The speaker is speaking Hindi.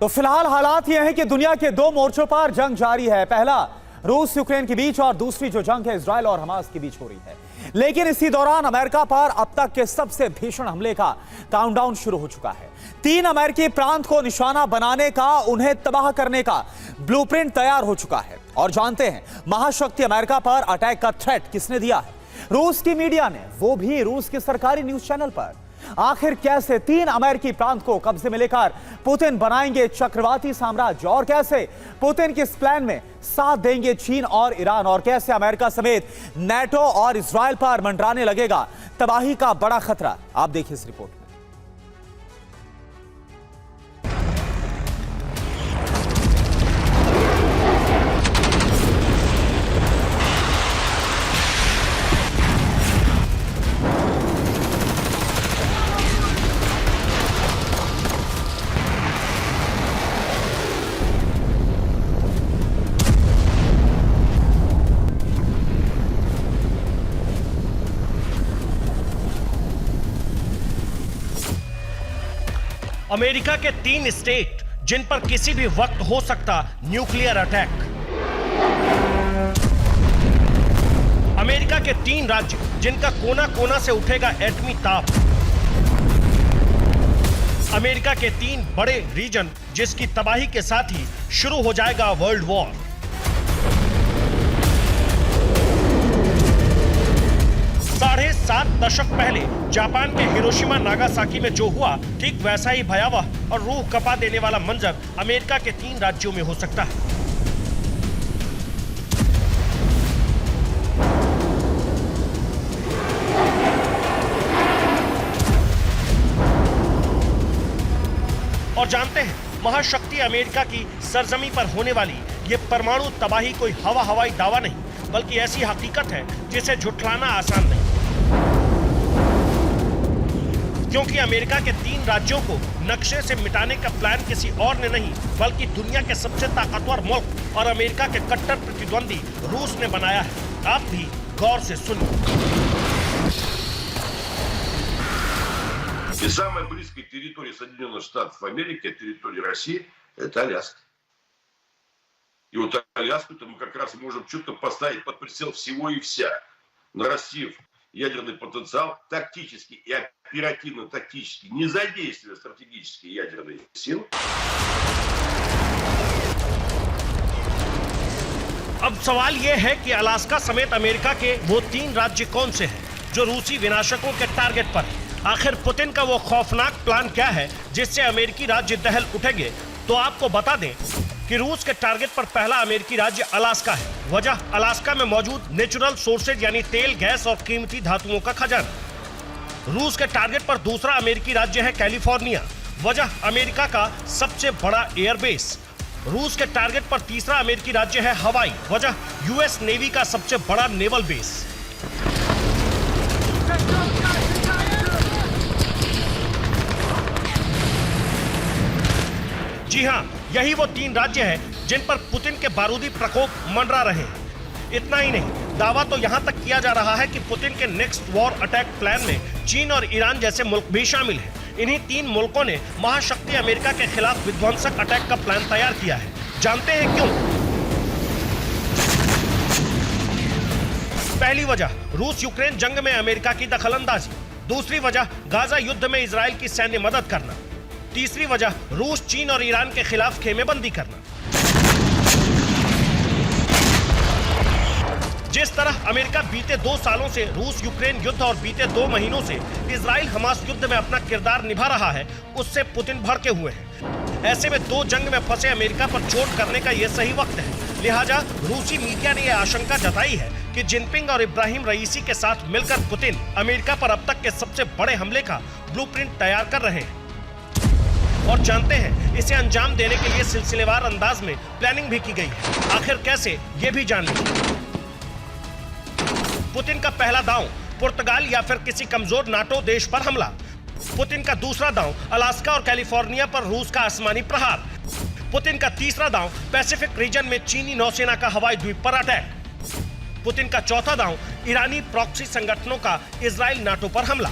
तो फिलहाल हालात यह है कि दुनिया के दो मोर्चों पर जंग जारी है। पहला रूस यूक्रेन के बीच और दूसरी जो जंग है इजराइल और हमास के बीच हो रही है। लेकिन इसी दौरान अमेरिका पर अब तक के सबसे भीषण हमले का काउंटडाउन शुरू हो चुका है। 3 अमेरिकी प्रांत को निशाना बनाने का, उन्हें तबाह करने का ब्लूप्रिंट तैयार हो चुका है। और जानते हैं महाशक्ति अमेरिका पर अटैक का थ्रेट किसने दिया है? रूस की मीडिया ने, वो भी रूस के सरकारी न्यूज चैनल पर। आखिर कैसे 3 अमेरिकी प्रांत को कब्जे में लेकर पुतिन बनाएंगे चक्रवाती साम्राज्य, और कैसे पुतिन के इस प्लान में साथ देंगे चीन और ईरान, और कैसे अमेरिका समेत नेटो और इजराइल पर मंडराने लगेगा तबाही का बड़ा खतरा, आप देखिए इस रिपोर्ट में। अमेरिका के 3 स्टेट जिन पर किसी भी वक्त हो सकता न्यूक्लियर अटैक। अमेरिका के 3 राज्य जिनका कोना कोना से उठेगा एटमी ताप। अमेरिका के 3 बड़े रीजन जिसकी तबाही के साथ ही शुरू हो जाएगा वर्ल्ड वॉर। साढ़े 7 दशक पहले जापान के हिरोशिमा नागासाकी में जो हुआ, ठीक वैसा ही भयावह और रूह कपा देने वाला मंजर अमेरिका के 3 राज्यों में हो सकता है। और जानते हैं, महाशक्ति अमेरिका की सरजमी पर होने वाली ये परमाणु तबाही कोई हवाई दावा नहीं, बल्कि ऐसी हकीकत है जिसे झुठलाना आसान नहीं। क्योंकि अमेरिका के 3 राज्यों को नक्शे से मिटाने का प्लान किसी और ने नहीं, बल्कि दुनिया के सबसे ताकतवर मुल्क और अमेरिका के कट्टर प्रतिद्वंदी रूस ने बनाया है। आप भी गौर से सुनिए। И самая близкая территория Соединенных Штатов Америки, территория России, это Аляска. И вот Аляску-то мы как раз можем четко поставить под прицел всего и вся, нарастив ядерный потенциал тактически и оперативно-тактически, не задействуя стратегические ядерные силы. अब सवाल यह है कि अलास्का समेत अमेरिका के वो 3 राज्य कौन से हैं जो रूसी विनाशकों के टारगेट पर हैं? आखिर पुतिन का वो खौफनाक प्लान क्या है जिससे अमेरिकी राज्य दहल उठेंगे? तो आपको बता दें कि रूस के टारगेट पर पहला अमेरिकी राज्य अलास्का है। वजह, अलास्का में मौजूद नेचुरल सोर्सेज यानी तेल, गैस और कीमती धातुओं का खजाना। रूस के टारगेट पर दूसरा अमेरिकी राज्य है कैलिफोर्निया। वजह, अमेरिका का सबसे बड़ा एयरबेस। रूस के टारगेट पर तीसरा अमेरिकी राज्य है हवाई। वजह, यूएस नेवी का सबसे बड़ा नेवल बेस। जी हां, यही वो 3 राज्य हैं जिन पर पुतिन के बारूदी प्रकोप मंडरा रहे हैं। इतना ही नहीं, दावा तो यहां तक किया जा रहा है कि पुतिन के नेक्स्ट वॉर अटैक प्लान में चीन और ईरान जैसे मुल्क भी शामिल हैं। इन्हीं 3 मुल्कों ने महाशक्ति अमेरिका के खिलाफ विध्वंसक अटैक का प्लान तैयार किया है। जानते हैं क्यों? पहली वजह, रूस यूक्रेन जंग में अमेरिका की दखलंदाजी। दूसरी वजह, गाजा युद्ध में इजराइल की सैन्य मदद करना। तीसरी वजह, रूस, चीन और ईरान के खिलाफ खेमेबंदी करना। जिस तरह अमेरिका बीते 2 सालों से रूस यूक्रेन युद्ध और बीते 2 महीनों से इजराइल हमास युद्ध में अपना किरदार निभा रहा है, उससे पुतिन भड़के हुए हैं। ऐसे में 2 जंग में फंसे अमेरिका पर चोट करने का यह सही वक्त है। लिहाजा रूसी मीडिया ने यह आशंका जताई है कि जिनपिंग और इब्राहिम रईसी के साथ मिलकर पुतिन अमेरिका पर अब तक के सबसे बड़े हमले का ब्लूप्रिंट तैयार कर रहे हैं। और जानते हैं, इसे अंजाम देने के लिए सिलसिलेवार अंदाज में प्लानिंग भी की गई है। आखिर कैसे, ये भी जान लीजिए। पुतिन का पहला दांव, पुर्तगाल या फिर किसी कमजोर नाटो देश पर हमला। पुतिन का दूसरा दांव, अलास्का और कैलिफोर्निया पर रूस का आसमानी प्रहार। पुतिन का तीसरा दांव, पैसिफिक रीजन में चीनी नौसेना का हवाई द्वीप पर अटैक। पुतिन का चौथा दांव, ईरानी प्रॉक्सी संगठनों का इजराइल नाटो पर हमला।